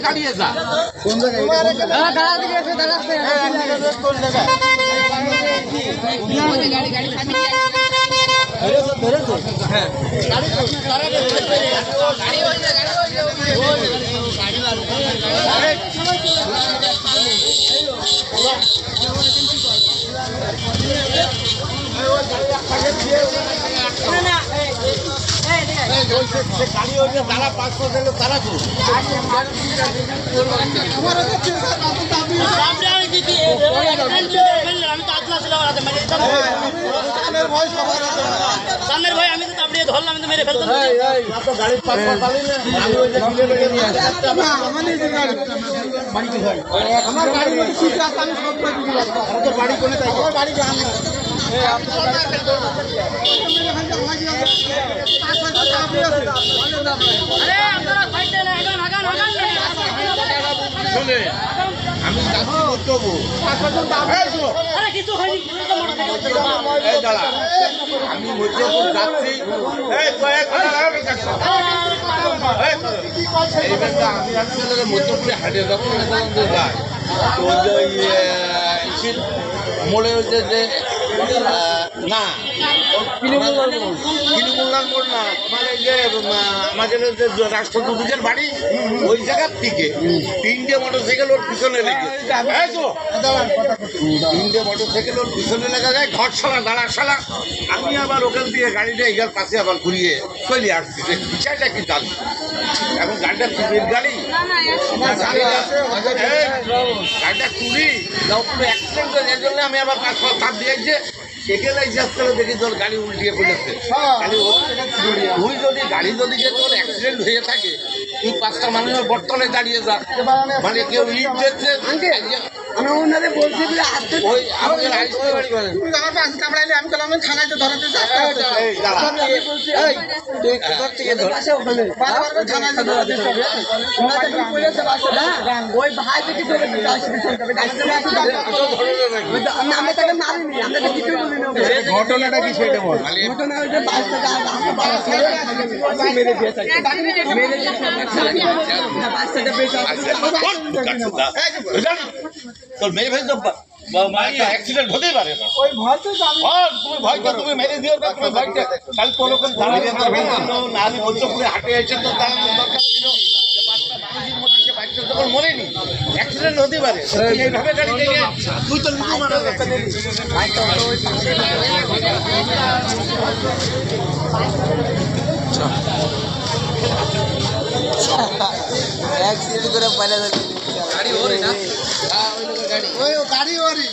কাটিয়ে যা কোন গাড়ি হয়েছে তারা 500 দিলে তারা সামনের ভাই আমি তো তাড়িয়ে ধরলাম তো মেরে ফেলতাম গাড়ি 500 চালিয়ে আমার গাড়ি বাড়ি কোনে তাই গাড়ি আমি আমি মধ্যপুর যাচ্ছি আমি আসলে মধ্যপুরে হাটে যাবো যায় তো মোড়ে হচ্ছে যে না কিলিমুল্লার মোড় না মানে যে আমাদের যে রাষ্ট্রদূতের বাড়ি ওই জায়গার থেকে 3টে মোটরসাইকেল ওর পিছনে লেগে তিনটে মোটরসাইকেল ওর পিছনে লেগে যায় ঘরশালা দাঁড়াশালা আমি আবার ওখান থেকে গাড়িটা এগার পাশে আবার ঘুরিয়ে চলে আসছি যে বিষয়টা কি জানি এখন গাড়িটা চুরির গাড়ি গাড়িটা চুরি পুরো অ্যাক্সিডেন্ট এর জন্য আমি আবার 5 তাপ দিয়েছে সেখানে করে দেখি তোর গাড়ি উল্টিয়ে পড়েছে তুই যদি গাড়ি যদি তোর অ্যাক্সিডেন্ট হয়ে থাকে তুই 5টা মানুষের বর্তমানে দাঁড়িয়ে যা মানে কেউ ইট দিচ্ছে আমি ওনাদের বলছি যে ওই আমাদের আমি বললাম থানায় তো ধরাতে ওই ভাই থেকে আমি তাকে মারিনি আমরা তো কিছু বলি না ঘটনাটা কি সেটা বল ঘটনা ওই যে বাচ্চাটা মেরে দিয়েছে বাচ্চাটা বেশ তোর মেরে ফেলে তো অ্যাক্সিডেন্ট হতেই পারে না ওই ভয় তো তুমি ভয়টা তুমি মেরে দিও না তুমি ভয়টা কাল কোনো কোন নালি মধ্যপুরে হাটে এসে তো দাঁড়ানোর দরকার ছিল তখন মনে নি অ্যাক্সিডেন্ট হতে পারে এইভাবে গাড়ি থেকে তুই তো নিজে মারা যাচ্ছে অ্যাক্সিডেন্ট করে পালা গাড়ি ওরে না গাড়ি ওরে